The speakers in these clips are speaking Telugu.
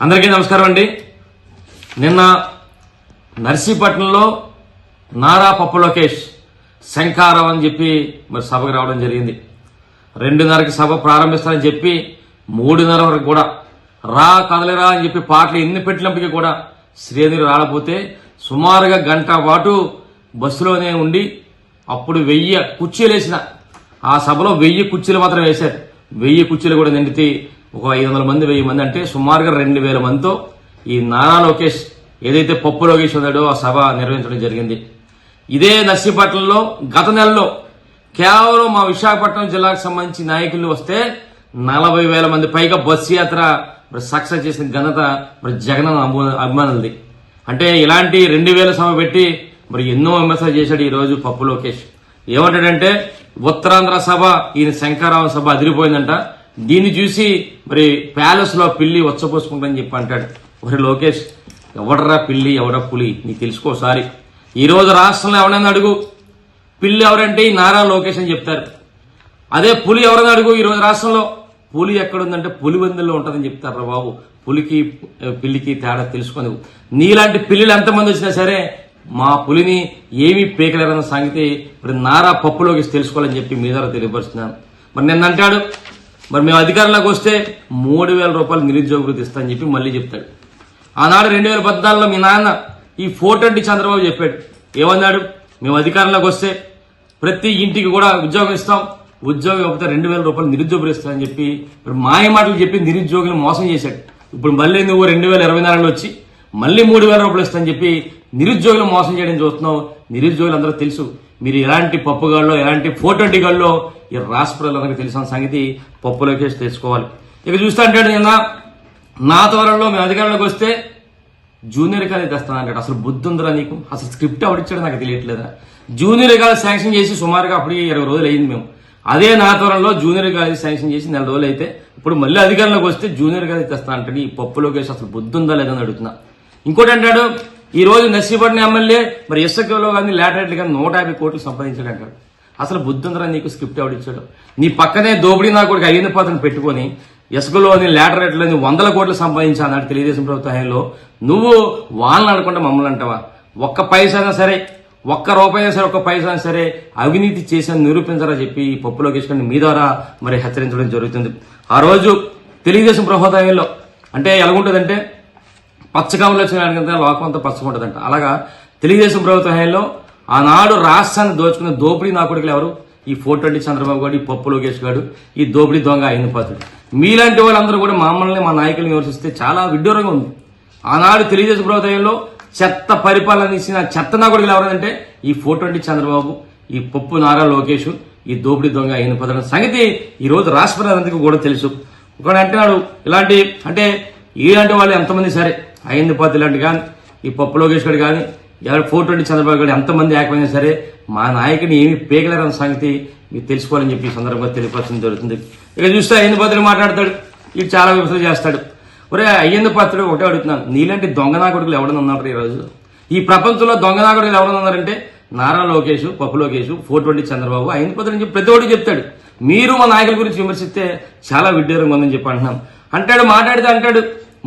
అందరికీ నమస్కారం అండి. నిన్న నర్సీపట్నంలో నారా పప్పు లోకేష్ శంఖారావు అని చెప్పి మరి సభకు రావడం జరిగింది. 2:30కి సభ ప్రారంభిస్తారని చెప్పి 3:30 వరకు కూడా రా కదలిరా అని చెప్పి పాటలు ఎన్ని పెట్టినప్పటికీ కూడా శ్రీధర్ రాకపోతే సుమారుగా గంట పాటు బస్సులోనే ఉండి అప్పుడు 1000 కుర్చీలు వేసిన ఆ సభలో 1000 కుర్చీలు మాత్రం వేశారు. 1000 కుర్చీలు కూడా నిండితే ఒక 500 మంది 1000 మంది అంటే సుమారుగా 2000 మందితో ఈ నారా లోకేష్ ఏదైతే పప్పు లోకేష్ ఉన్నాడో ఆ సభ నిర్వహించడం జరిగింది. ఇదే నర్సీపట్నంలో గత నెలలో కేవలం మా విశాఖపట్నం జిల్లాకు సంబంధించి నాయకులు వస్తే 40,000 మంది పైగా బస్సు యాత్ర సక్సెస్ చేసిన ఘనత మరి జగన్ అభిమానులది. అంటే ఇలాంటి 2000 సభ పెట్టి మరి ఎన్నో విమర్శలు చేశాడు ఈ రోజు పప్పు లోకేష్. ఏమంటాడంటే ఉత్తరాంధ్ర సభ ఈయన శంకరరావు సభ అదిరిపోయిందంట, దీన్ని చూసి మరి ప్యాలెస్ లో పిల్లి వచ్చపోసుకుంటానని చెప్పి అంటాడు. మరి లోకేష్ ఎవడరా పిల్లి ఎవడ పులి నీకు తెలుసుకోసారి. ఈ రోజు రాష్ట్రంలో ఎవరైనా అడుగు పిల్లి ఎవరంటే ఈ నారా లోకేష్ అని చెప్తారు. అదే పులి ఎవరైనా అడుగు ఈ రోజు రాష్ట్రంలో పులి ఎక్కడుందంటే పులివెందుల్లో ఉంటుందని చెప్తారు. బాబు పులికి పిల్లికి తేడా తెలుసుకొని నీలాంటి పిల్లిలు ఎంతమంది వచ్చినా సరే మా పులిని ఏమీ పీకలేరన్న సంగతి మరి నారా పప్పు లోకేష్ తెలుసుకోవాలని చెప్పి మీ ద్వారా తెలియపరుస్తున్నాను. మరి నిన్న అంటాడు మరి మేము అధికారంలోకి వస్తే 3,000 రూపాయలు నిరుద్యోగ వృత్తి ఇస్తామని చెప్పి మళ్ళీ చెప్తాడు. ఆనాడు 2014లో మీ నాన్న ఈ 420 చంద్రబాబు చెప్పాడు. ఏమన్నాడు? మేము అధికారంలోకి వస్తే ప్రతి ఇంటికి కూడా ఉద్యోగం ఇస్తాం, ఉద్యోగం ఇవ్వకపోతే 2,000 రూపాయలు నిరుద్యోగులు ఇస్తామని చెప్పి ఇప్పుడు మాయ మాటలు చెప్పి నిరుద్యోగులు మోసం చేశాడు. ఇప్పుడు మళ్ళీ నువ్వు 2024లో వచ్చి మళ్ళీ 3,000 రూపాయలు ఇస్తామని చెప్పి నిరుద్యోగులు మోసం చేయడం చూస్తున్నావు. నిరుద్యోగులు అందరూ తెలుసు మీరు ఎలాంటి పప్పుగాళ్ళో ఎలాంటి 420 గాళ్ళో ఈ రాష్ట్ర ప్రజలందరికీ తెలిసిన సంగతి పప్పు లోకేష్ తెలుసుకోవాలి. ఇక చూస్తా అంటాడు నిన్న నా త్వరలో మేము అధికారంలోకి వస్తే జూనియర్ కాలేజ్ తెస్తాను అంటాడు. అసలు బుద్ధి ఉందిరా నీకు? అసలు స్క్రిప్ట్ ఎవరిచ్చాడో నాకు తెలియట్లేదా? జూనియర్ కాలేజ్ శాంక్షన్ చేసి సుమారుగా అప్పటికి 20 రోజులు అయింది. మేము అదే నా త్వరలో జూనియర్ కాలేజ్ శాంక్షన్ చేసి 4 రోజులు అయితే ఇప్పుడు మళ్ళీ అధికారంలోకి వస్తే జూనియర్ కాలేజ్ తెస్తా అంటాడు. ఈ పప్పు లోకేష్ అసలు బుద్ధి ఉందా లేదని అడుగుతున్నా. ఇంకోటి అంటాడు ఈ రోజు నర్సీపట్నం ఎమ్మెల్యే మరి ఇసుకలో కానీ లాటరేట్లు కానీ 150 కోట్లు సంపాదించాడు అంటాడు. అసలు బుద్ధి ఉందరా నీకు? స్క్రిప్ట్ ఎవడిచ్చాడు? నీ పక్కనే దోపిడీ నా కొడుకు అయ్యింది పాత్రను పెట్టుకుని ఇసుకలోని లాటరేట్లోని 100 కోట్లు సంపాదించా అన్నాడు తెలుగుదేశం ప్రభుత్వంలో. నువ్వు వాళ్ళని అనుకుంటే మమ్మల్ని అంటావా? ఒక్క పైసా అయినా సరే, ఒక్క రూపాయి అయినా సరే, ఒక్క పైసా అయినా సరే అవినీతి చేసి నిరూపించారా చెప్పి పప్పు లోకేష్ గారిని మీ ద్వారా మరి హెచ్చరించడం జరుగుతుంది. ఆ రోజు తెలుగుదేశం ప్రభుత్వంలో అంటే ఎలాగుంటుందంటే పచ్చకాములు వచ్చిన లోకం అంతా పచ్చకుంటుందంట. అలాగా తెలుగుదేశం ప్రభుత్వంలో ఆనాడు రాష్ట్రాన్ని దోచుకున్న దోపిడీ నా కొడుకులు ఎవరు? ఈ 420 చంద్రబాబు గారు, ఈ పప్పు లోకేష్ గారు, ఈ దోపిడీ దొంగ అయిన పాత్రుడు. మీలాంటి వాళ్ళందరూ కూడా మమ్మల్ని మా నాయకులను విమర్శిస్తే చాలా విడ్డూరంగా ఉంది. ఆనాడు తెలుగుదేశం ప్రభుత్వంలో చెత్త పరిపాలన ఇచ్చిన చెత్త నా కొడుకులు ఎవరంటే ఈ 420 చంద్రబాబు, ఈ పప్పు నారా లోకేష్, ఈ దోపిడీ దొంగ అయిన పాత్రుడు సంగతి ఈ రోజు రాష్ట్ర ప్రజలందరికీ కూడా తెలుసు. ఒకడు అంటున్నాడు ఇలాంటి అంటే ఇలాంటి వాళ్ళు ఎంతమంది సరే అయింది పాత్ర ఇలాంటి కానీ ఈ పప్పు లోకేష్ గారు కానీ 420 చంద్రబాబు గారు ఎంతమంది ఏకమైనా సరే మా నాయకుని ఏమి పేగలేరన్న సంగతి మీరు తెలుసుకోవాలని చెప్పి ఈ సందర్భంగా తెలియపరచడం జరుగుతుంది. ఇక చూస్తే అయ్యింది పాత్రుడు మాట్లాడతాడు, ఇది చాలా విమర్శలు చేస్తాడు. ఒరే అయ్యింది పాత్రుడు ఒకటే అడుగుతున్నాను, నీలాంటి దొంగనాకుడుకులు ఎవరైనా ఉన్నారు ఈ రోజు? ఈ ప్రపంచంలో దొంగనాకుడుకులు ఎవరైనా ఉన్నారంటే నారా లోకేష్, పప్పు లోకేష్, 420 చంద్రబాబు, అయ్యింది పాత్రుడు అని చెప్పి ప్రతి ఒక్కటి చెప్తాడు. మీరు మా నాయకుల గురించి విమర్శిస్తే చాలా విడ్డూరంగా ఉందని చెప్పి అంటున్నాం. అంటాడు మాట్లాడితే అంటాడు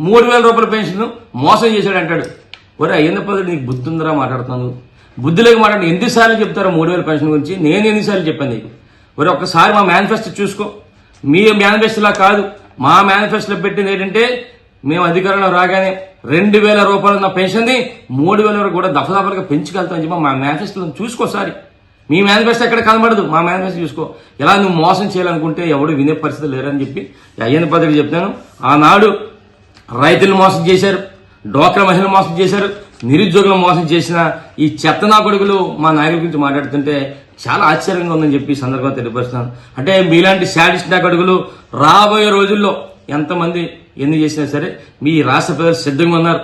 3,000 రూపాయల పెన్షన్ మోసం చేశాడు అంటాడు. ఒరే అయ్యింది పాత్రుడు నీకు బుద్ధి ఉందరా? మాట్లాడుతున్నాను బుద్ధిలోకి మాట్లాడి ఎన్నిసార్లు చెప్తారో 3,000 పెన్షన్ గురించి? నేను ఎన్నిసార్లు చెప్పాను నీకు? మరి ఒక్కసారి మా మేనిఫెస్టో చూసుకో. మీ మేనిఫెస్టోలా కాదు, మా మేనిఫెస్టోలో పెట్టింది ఏంటంటే మేము అధికారంలో రాగానే 2,000 రూపాయలు ఉన్న పెన్షన్ ని 3,000 వరకు కూడా దఫదఫలుగా పెంచుకెళ్తామని చెప్పి మా మేనిఫెస్టోలో చూసుకోసారి. మీ మేనిఫెస్టో ఎక్కడ కనబడదు, మా మేనిఫెస్టో చూసుకో. ఎలా నువ్వు మోసం చేయాలనుకుంటే ఎవడు వినే పరిస్థితి లేరని చెప్పి అయ్యన్న పద్ధతి చెప్తాను. ఆనాడు రైతులను మోసం చేశారు, డోక్రా మహిళలు మోసం చేశారు, నిరుద్యోగులను మోసం చేసిన ఈ చెత్తనా కొడుకులు మా నాయకుల గురించి మాట్లాడుతుంటే చాలా ఆశ్చర్యంగా ఉందని చెప్పి సందర్భంగా తెలియపరుస్తున్నాను. అంటే మీలాంటి శాడిస్ట్ నా కొడుకులు రాబోయే రోజుల్లో ఎంతమంది ఎన్ని చేసినా సరే మీ రాష్ట్ర ప్రజలు సిద్ధంగా ఉన్నారు,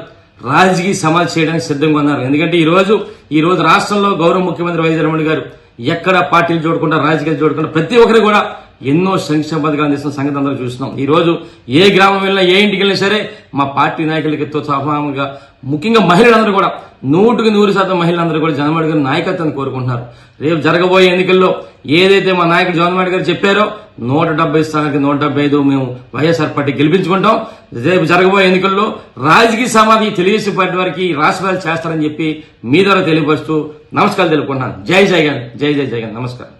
రాజకీయ సమాధి చేయడానికి సిద్ధంగా ఉన్నారు. ఎందుకంటే ఈ రోజు రాష్ట్రంలో గౌరవ ముఖ్యమంత్రి వైఎస్ జగన్మోహన్ గారు ఎక్కడ పార్టీలు చూడకుండా రాజకీయాలు చూడకుండా ప్రతి ఒక్కరు కూడా ఎన్నో సంక్షేమ పథకాలు అందిస్తున్న సంగతి అందరూ చూస్తున్నాం. ఈ రోజు ఏ గ్రామం వెళ్ళినా ఏ ఇంటికి వెళ్ళినా సరే మా పార్టీ నాయకులతో సమానంగా ముఖ్యంగా మహిళలందరూ కూడా 100% మహిళలందరూ కూడా జగన్మోహన్ గారి నాయకత్వాన్ని కోరుకుంటున్నారు. రేపు జరగబోయే ఎన్నికల్లో ఏదైతే మా నాయకుడు జగన్మోహన్ గారు చెప్పారో 170 స్థానానికి 175 మేము వైఎస్ఆర్ పార్టీ గెలిపించుకుంటాం. రేపు జరగబోయే ఎన్నికల్లో రాజకీయ సమాధి తెలుగుదేశం పార్టీ వారికి రాష్ట్రాలు చేస్తారని చెప్పి మీ ద్వారా తెలియపరుస్తూ నమస్కారాలు తెలుపుకుంటున్నాను. జై జగన్, జై జై జగన్, నమస్కారం.